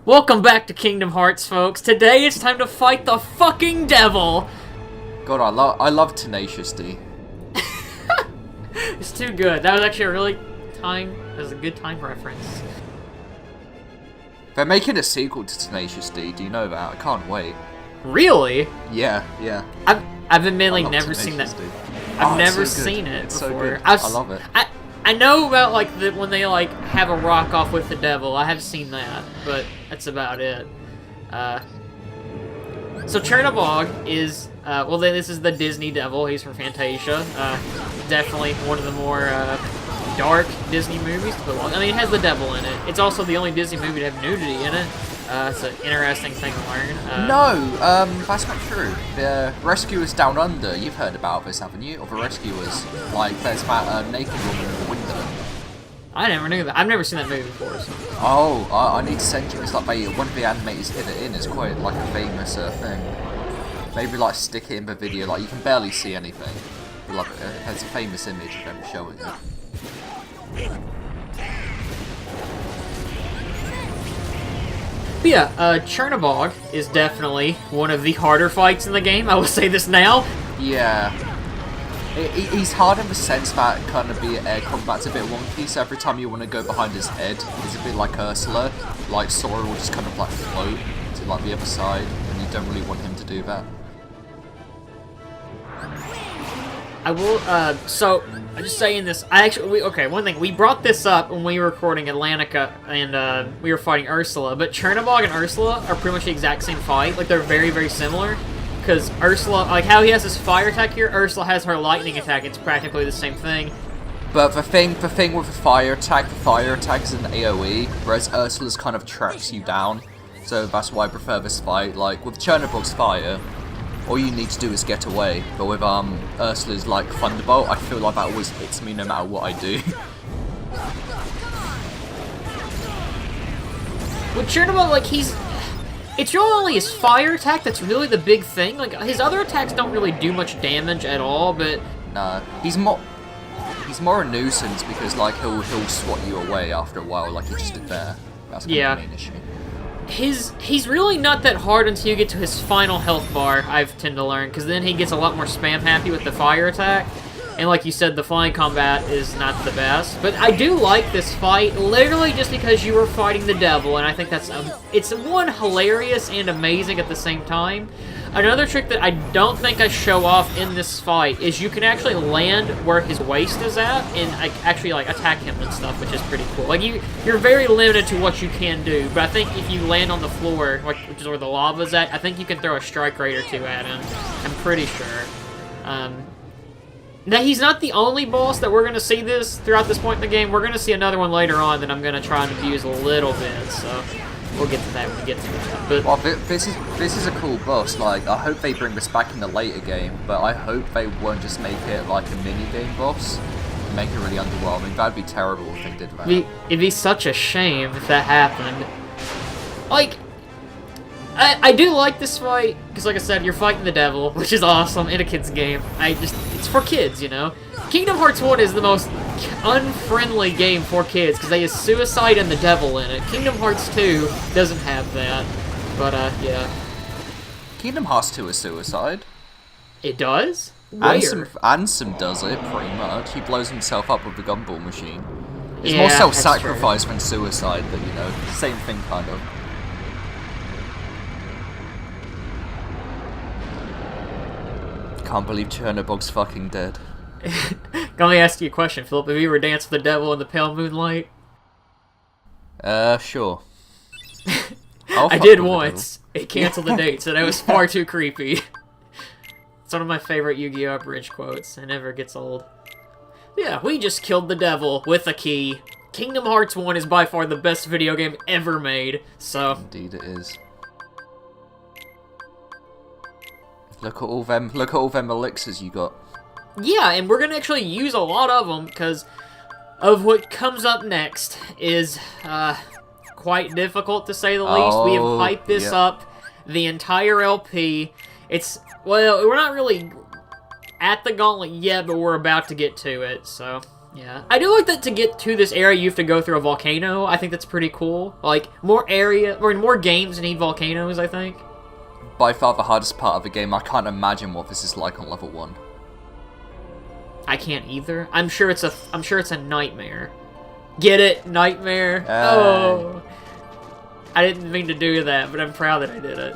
Welcome back to Kingdom Hearts, folks. Today it's time to fight the fucking devil. God, I love Tenacious D. It's too good. That was actually a really that was a good time reference. They're making a sequel to Tenacious D. Do you know that? I can't wait. Really? Yeah, yeah. I've admittedly never seen that. D. I've never so seen it it's before. So good. I love it. I know about when they have a rock off with the devil. I have seen that, but that's about it. So Chernabog is this is the Disney devil. He's from Fantasia. Definitely one of the more dark Disney movies to belong. I mean, it has the devil in it. It's also the only Disney movie to have nudity in it. It's an interesting thing to learn. No, that's not true. The Rescuers Down Under, you've heard about this, haven't you? Or the Rescuers, there's that naked woman in the window. I never knew that. I've never seen that movie before. So. Oh, I need to send you. It's one of the animators hid it in. It's quite a famous thing. Maybe stick it in the video. You can barely see anything. But, it has a famous image of them showing it. But yeah, Chernabog is definitely one of the harder fights in the game. I will say this now. Yeah. He's hard in the sense that the air combat's a bit wonky, so every time you want to go behind his head, it's a bit like Ursula. Sora will just float to the other side, and you don't really want him to do that. I will, so, I'm just saying this, one thing, we brought this up when we were recording Atlantica, and, we were fighting Ursula, but Chernabog and Ursula are pretty much the exact same fight, they're very, very similar, because Ursula, how he has his fire attack here, Ursula has her lightning attack, it's practically the same thing. But the thing with the fire attack is an AoE, whereas Ursula's traps you down, so that's why I prefer this fight. With Chernabog's fire, all you need to do is get away, but with Ursula's Thunderbolt, I feel that always hits me no matter what I do. With Chernabog, it's really only his fire attack that's really the big thing. His other attacks don't really do much damage at all, but... Nah, he's more a nuisance because, he'll swat you away after a while, like he just did there. That's the main issue. He's really not that hard until you get to his final health bar, I've tend to learn, because then he gets a lot more spam happy with the fire attack. And like you said, the flying combat is not the best. But I do like this fight, literally just because you were fighting the devil, and I think it's one, hilarious and amazing at the same time. Another trick that I don't think I show off in this fight is you can actually land where his waist is at and actually attack him and stuff, which is pretty cool. You're very limited to what you can do, but I think if you land on the floor, which is where the lava's at, I think you can throw a strike rate or two at him. I'm pretty sure. Now, he's not the only boss that we're going to see throughout this point in the game. We're going to see another one later on that I'm going to try and abuse a little bit, so we'll get to that when we get to that. But, well, this is a cool boss. I hope they bring this back in the later game, but I hope they won't just make it a mini-game boss and make it really underwhelming. That'd be terrible if they did that. It'd be such a shame if that happened. I do like this fight, because like I said, you're fighting the devil, which is awesome in a kid's game. It's for kids, you know? Kingdom Hearts 1 is the most unfriendly game for kids, because they use suicide and the devil in it. Kingdom Hearts 2 doesn't have that, but, yeah. Kingdom Hearts 2 is suicide. It does? Where? Ansem does it, pretty much. He blows himself up with the gumball machine. It's yeah, more self-sacrifice than suicide, but, same thing, kind of. Can't believe Chernabog's fucking dead. Let me ask you a question, Philip. Have you ever danced with the devil in the pale moonlight? Sure. I did once. It canceled the date, so that was far too creepy. It's one of my favorite Yu-Gi-Oh! Bridge quotes. It never gets old. Yeah, we just killed the devil with a key. Kingdom Hearts 1 is by far the best video game ever made, so... Indeed it is. Look at all them elixirs you got. Yeah, and we're gonna actually use a lot of them, because of what comes up next is, quite difficult to say the least. We have hyped this up the entire LP. Well, we're not really at the Gauntlet yet, but we're about to get to it, so... Yeah, I do like that to get to this area you have to go through a volcano. I think that's pretty cool. Like, more games need volcanoes, I think. By far the hardest part of the game. I can't imagine what this is like on level 1. I can't either. I'm sure it's a nightmare. Get it? Nightmare? Oh. I didn't mean to do that, but I'm proud that I did it.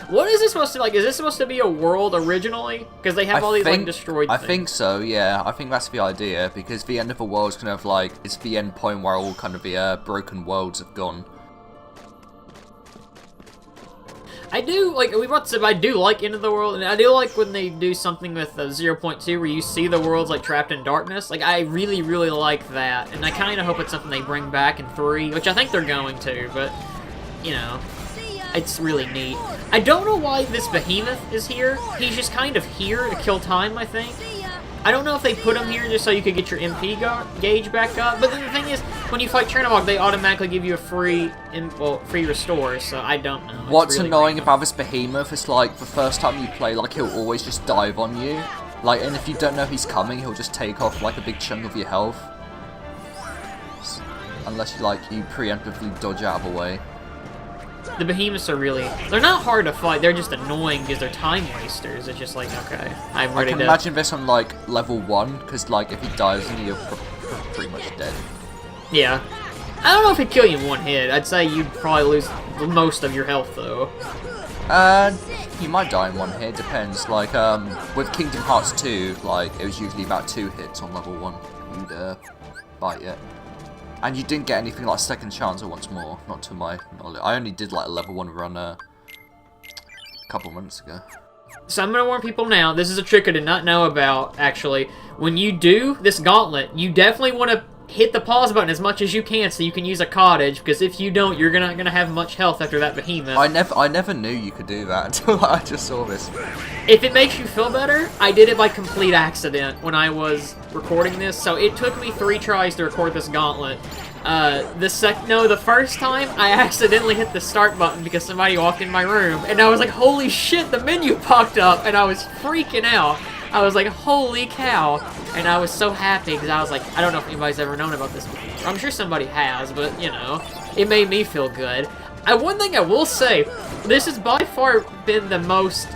What is this supposed to be like? Is this supposed to be a world originally? Because they have all these like destroyed things. I think so, yeah. I think that's the idea, because the end of the world is kind of like, it's the end point where all kind of the broken worlds have gone. I do like End of the World, and I do like when they do something with 0.2 where you see the worlds like trapped in darkness. Like, I really, really like that, and I kind of hope it's something they bring back in 3, which I think they're going to, but, you know, it's really neat. I don't know why this behemoth is here. He's just kind of here to kill time, I think. I don't know if they put him here just so you could get your MP gauge back up, but then the thing is, when you fight Chernabog, they automatically give you a free restore, so I don't know. What's really annoying about this behemoth is, like, the first time you play, like, he'll always just dive on you. Like, and if you don't know he's coming, he'll just take off, like, a big chunk of your health. Unless, you preemptively dodge out of the way. The behemoths are really... They're not hard to fight, they're just annoying because they're time wasters. It's just like, okay, I'm ready to... I can imagine this on, like, level 1, because, like, if he dives in, you're pretty much dead. Yeah. I don't know if he'd kill you in one hit. I'd say you'd probably lose most of your health, though. You might die in one hit, depends. Like, with Kingdom Hearts 2, like, it was usually about 2 hits on level 1. You'd, bite it. And you didn't get anything like second chance or once more, not to my knowledge. I only did like a level 1 run a couple months ago. So I'm going to warn people now, this is a trick I did not know about, actually. When you do this gauntlet, you definitely want to hit the pause button as much as you can so you can use a cottage, because if you don't, you're not going to have much health after that behemoth. I never knew you could do that until I just saw this. If it makes you feel better, I did it by complete accident when I was recording this, so it took me 3 tries to record this gauntlet. The first time, I accidentally hit the start button because somebody walked in my room, and I was like, holy shit, the menu popped up, and I was freaking out. I was like, holy cow, and I was so happy because I was like, I don't know if anybody's ever known about this before. I'm sure somebody has, but, you know, it made me feel good. One thing I will say, this has by far been the most,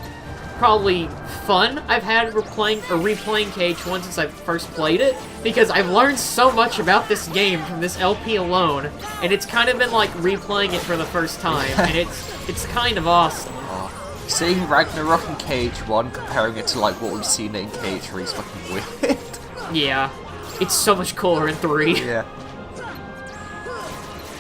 probably, fun I've had replaying KH1 since I first played it, because I've learned so much about this game from this LP alone, and it's kind of been like replaying it for the first time, and it's kind of awesome. Seeing Ragnarok in KH1, comparing it to like what we've seen in KH3 is fucking weird. Yeah, it's so much cooler in 3. Yeah.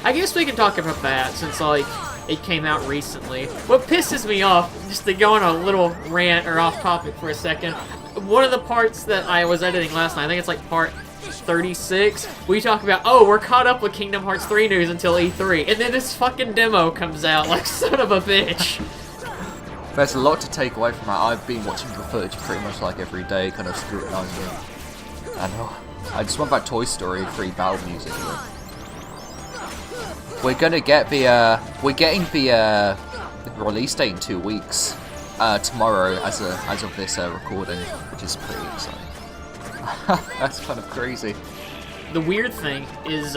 I guess we can talk about that since like it came out recently. What pisses me off, just to go on a little rant or off topic for a second, one of the parts that I was editing last night, I think it's like part 36, we talk about, oh, we're caught up with Kingdom Hearts 3 news until E3, and then this fucking demo comes out, like, son of a bitch. There's a lot to take away from that. I've been watching the footage pretty much like every day, kind of scrutinizing it. I know. I just want that Toy Story 3 battle music. We're gonna get we're getting the release date in 2 weeks. Tomorrow, as of this recording, which is pretty exciting. That's kind of crazy. The weird thing is,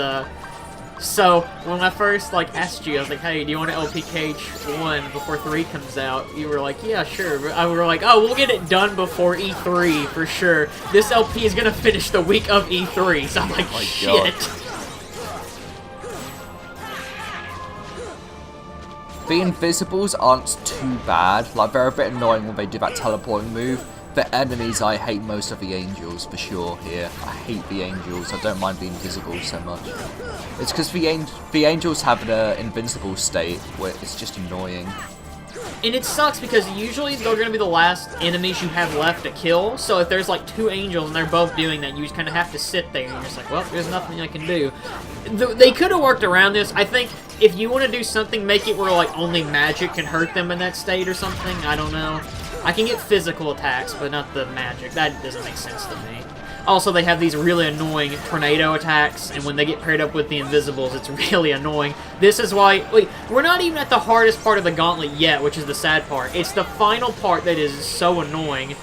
so, when I first, like, asked you, I was like, hey, do you want to LP KH1 before 3 comes out? You were like, yeah, sure. But we were like, oh, we'll get it done before E3, for sure. This LP is gonna finish the week of E3, so I'm like, oh shit. God. The Invisibles aren't too bad. Like, they're a bit annoying when they do that teleporting move. The enemies, I hate most of the angels, for sure, here. I hate the angels. I don't mind being invisible so much. It's because the angels have an invincible state, where it's just annoying. And it sucks because usually they're going to be the last enemies you have left to kill, so if there's like 2 angels and they're both doing that, you just kind of have to sit there and you're just like, well, there's nothing I can do. They could have worked around this. I think if you want to do something, make it where like only magic can hurt them in that state or something. I don't know. I can get physical attacks, but not the magic. That doesn't make sense to me. Also, they have these really annoying tornado attacks, and when they get paired up with the Invisibles, it's really annoying. This is why... Wait, we're not even at the hardest part of the Gauntlet yet, which is the sad part. It's the final part that is so annoying.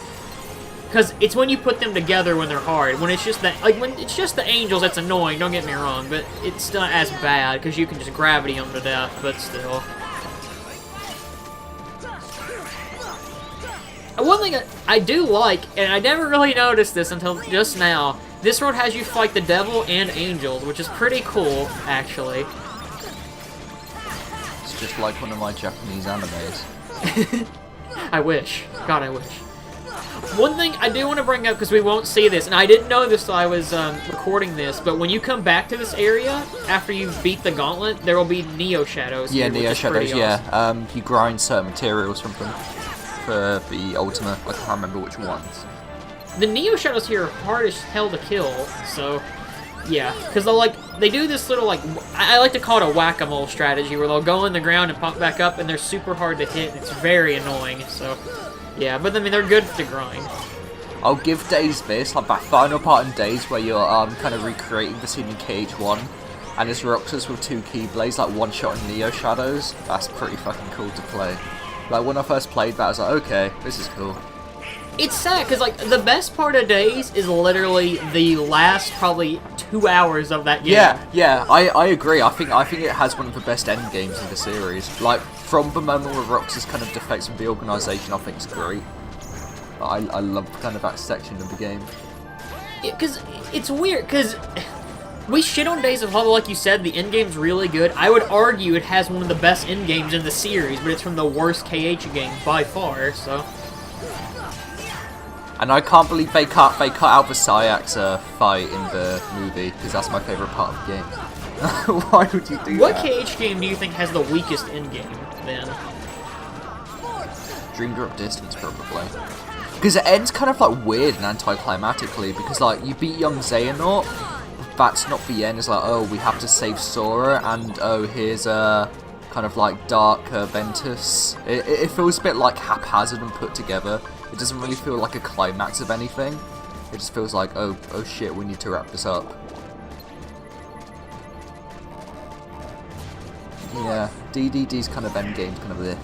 because it's when you put them together when they're hard. When it's just that, like when it's just the angels, that's annoying. Don't get me wrong, but it's not as bad because you can just gravity them to death. But still, one thing I do like, and I never really noticed this until just now. This road has you fight the devil and angels, which is pretty cool, actually. It's just like one of my Japanese animes. I wish. God, I wish. One thing I do want to bring up, because we won't see this, and I didn't know this while I was recording this, but when you come back to this area, after you beat the Gauntlet, there will be Neo Shadows. Yeah, here, Neo Shadows, awesome. yeah. You grind certain materials from them for the ultimate. I can't remember which ones. The Neo Shadows here are hard as hell to kill, so yeah, because they do this little I like to call it a whack-a-mole strategy where they'll go in the ground and pop back up, and they're super hard to hit. It's very annoying. So yeah, but I mean they're good to grind. I'll give Days this, like that final part in Days where you're kind of recreating the scene in KH1, and it's Roxas with 2 Keyblades, like one shot in Neo Shadows. That's pretty fucking cool to play. Like when I first played that, I was like, okay, this is cool. It's sad, because, the best part of Days is literally the last, probably, 2 hours of that game. Yeah, I agree. I think it has one of the best end games in the series. Like, from the moment where Roxas kind of defects from the organisation, I think it's great. I love kind of that section of the game. Because it's weird, because we shit on Days of Hollow, like you said, the end game's really good. I would argue it has one of the best end games in the series, but it's from the worst KH game by far, so... And I can't believe they cut out the Syax fight in the movie, because that's my favourite part of the game. Why would you do what that? What KH game do you think has the weakest endgame, then? Dream Drop Distance, probably. Because it ends kind of weird and anticlimactically, because you beat young Xehanort, that's not the end. It's oh, we have to save Sora, and oh, here's kind of Dark Ventus. It feels a bit haphazard and put together. It doesn't really feel like a climax of anything. It just feels like, oh shit, we need to wrap this up. Yeah, DDD's kind of endgame's kind of there.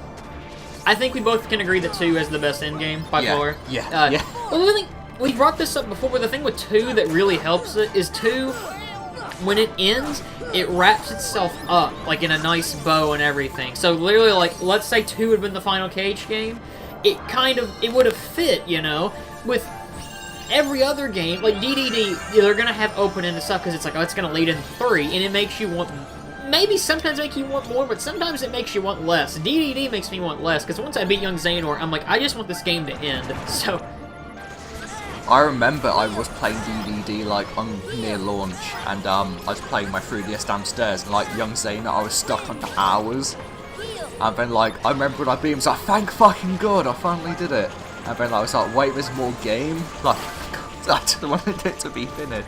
I think we both can agree that 2 is the best endgame by far. Yeah. Well, I think we brought this up before, but the thing with 2 that really helps it is 2, when it ends, it wraps itself up, in a nice bow and everything. So literally, let's say 2 had been the final KH game, it would have fit, with every other game. DDD, they're gonna have open-ended stuff because it's it's gonna lead in 3, and it makes you want, maybe sometimes make you want more, but sometimes it makes you want less. DDD makes me want less, because once I beat young Xehanort, I'm I just want this game to end, so... I remember I was playing DDD on near launch, and I was playing my 3DS downstairs, and young Xehanort, I was stuck on for hours. And then, I remember when I beat him, I was like, thank fucking God, I finally did it. And then I was like, wait, there's more game? I just wanted it to be finished.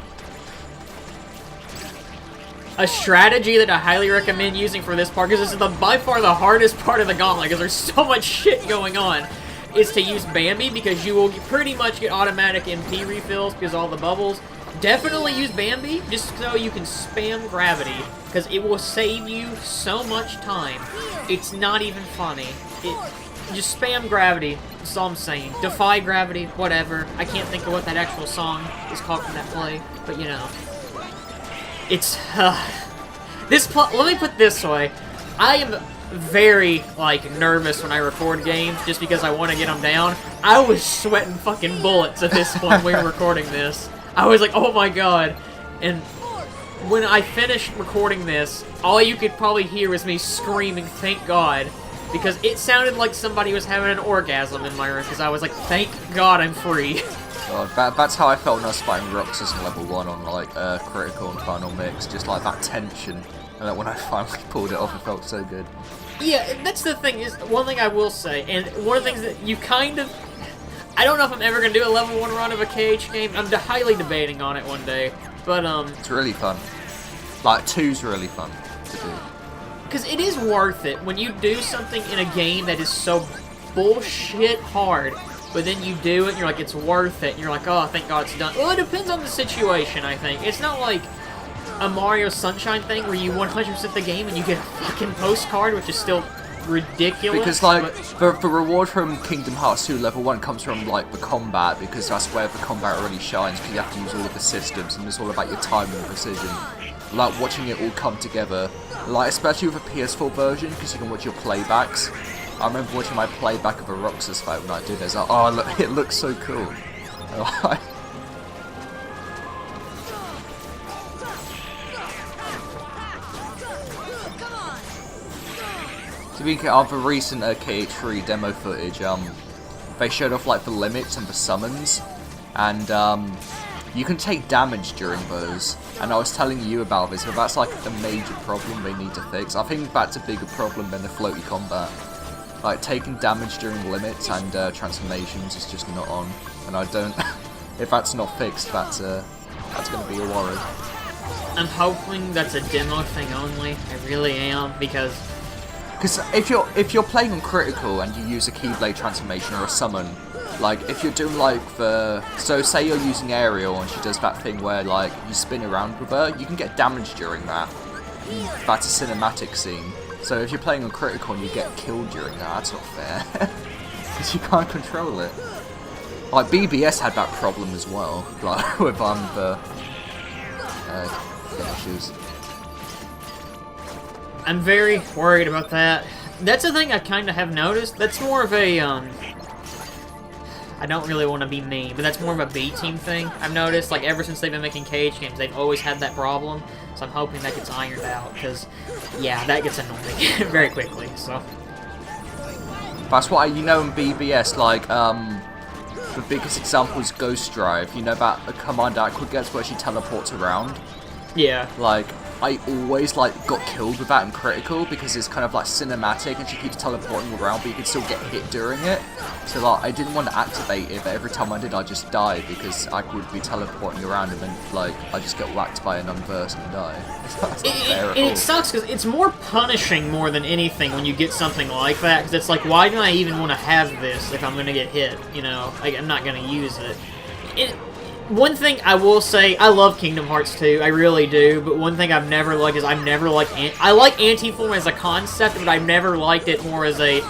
A strategy that I highly recommend using for this part, because this is by far the hardest part of the Gauntlet, because there's so much shit going on, is to use Bambi, because you will pretty much get automatic MP refills because of all the bubbles. Definitely use Bambi, just so you can spam gravity, because it will save you so much time. It's not even funny. Just spam gravity, that's all I'm saying. Defy gravity, whatever. I can't think of what that actual song is called from that play, but it's, let me put it this way. I am very, nervous when I record games, just because I want to get them down. I was sweating fucking bullets at this point when we were recording this. I was oh my God. And when I finished recording this, all you could probably hear was me screaming, thank God. Because it sounded like somebody was having an orgasm in my room, because I was thank God I'm free. God, that's how I felt when I was fighting Roxas in level 1 on Critical and Final Mix. Just that tension. And then when I finally pulled it off, it felt so good. Yeah, that's the thing, is one thing I will say, and one of the things that you I don't know if I'm ever going to do a level 1 run of a KH game. I'm highly debating on it one day, but it's really fun. 2's really fun to do. Because it is worth it when you do something in a game that is so bullshit hard, but then you do it and you're it's worth it, and you're oh, thank God it's done. Well, it depends on the situation, I think. It's not like a Mario Sunshine thing where you 100% the game and you get a fucking postcard, which is still ridiculous. Because, like, the reward from Kingdom Hearts 2 level 1 comes from, like, the combat, because that's where the combat really shines, because you have to use all of the systems, and it's all about your timing and precision. Like, watching it all come together, like, especially with the PS4 version, because you can watch your playbacks. I remember watching my playback of a Roxas fight when I did it. It's like, oh, look, it looks so cool. Speaking of the recent KH3 demo footage, they showed off like the limits and the summons, and you can take damage during those. And I was telling you about this, but that's like a major problem they need to fix. I think that's a bigger problem than the floaty combat. Like taking damage during limits and transformations is just not on, and I don't. If that's not fixed, that's going to be a worry. I'm hoping that's a demo thing only. I really am, because if you're playing on critical and you use a Keyblade transformation or a summon, like if you're doing like so say you're using Ariel and she does that thing where like you spin around with her, you can get damage during that. That's a cinematic scene. So if you're playing on critical and you get killed during that, that's not fair. Because you can't control it. Like BBS had that problem as well, like with the finishes. I'm very worried about that. That's the thing I kind of have noticed. That's more of a, I don't really want to be mean, but that's more of a B-team thing. I've noticed, like, ever since they've been making KH games, they've always had that problem. So I'm hoping that gets ironed out, because, yeah, that gets annoying very quickly, so. That's why, you know, in BBS, like, the biggest example is Ghost Drive. You know that Commander Aqua gets where she teleports around? Yeah. Like, I always, like, got killed with that in critical because it's kind of, like, cinematic and she keeps teleporting around, but you can still get hit during it. So, like, I didn't want to activate it, but every time I did, I just died because I would be teleporting around and then, like, I just get whacked by an unverse and die. That's not fair at all. It sucks because it's more punishing more than anything when you get something like that, because it's like, why do I even want to have this if I'm going to get hit, you know? Like, I'm not going to use it. One thing I will say, I love Kingdom Hearts 2, I really do, but one thing I've never liked is I've never liked... I like anti-form as a concept, but I've never liked it more as a...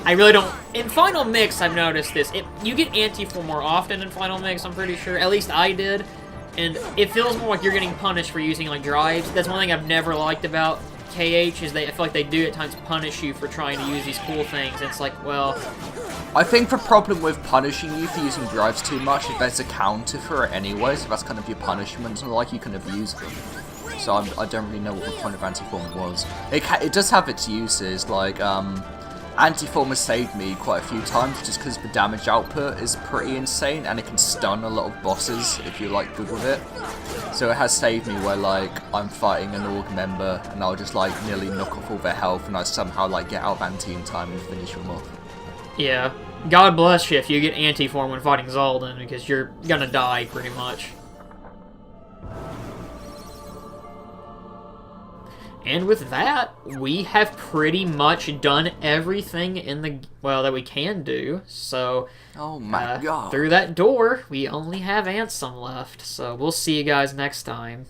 I really don't... In Final Mix, I've noticed this. You get anti-form more often in Final Mix, I'm pretty sure. At least I did. And it feels more like you're getting punished for using, like, drives. That's one thing I've never liked about KH, is I feel like they do at times punish you for trying to use these cool things. It's like, well... I think the problem with punishing you for using drives too much is there's a counter for it anyway, so that's kind of your punishment, and like you can abuse them. So I don't really know what the point of anti-form was. It does have its uses, like, anti-form has saved me quite a few times just because the damage output is pretty insane and it can stun a lot of bosses if you're like good with it. So it has saved me where like I'm fighting an org member and I'll just like nearly knock off all their health and I somehow like get out of anti in time and finish them off. Yeah. God bless you if you get anti-form when fighting Zaldin, because you're gonna die pretty much. And with that, we have pretty much done everything in the... well, that we can do. So, oh my god. Through that door, we only have Ansem left. So, we'll see you guys next time.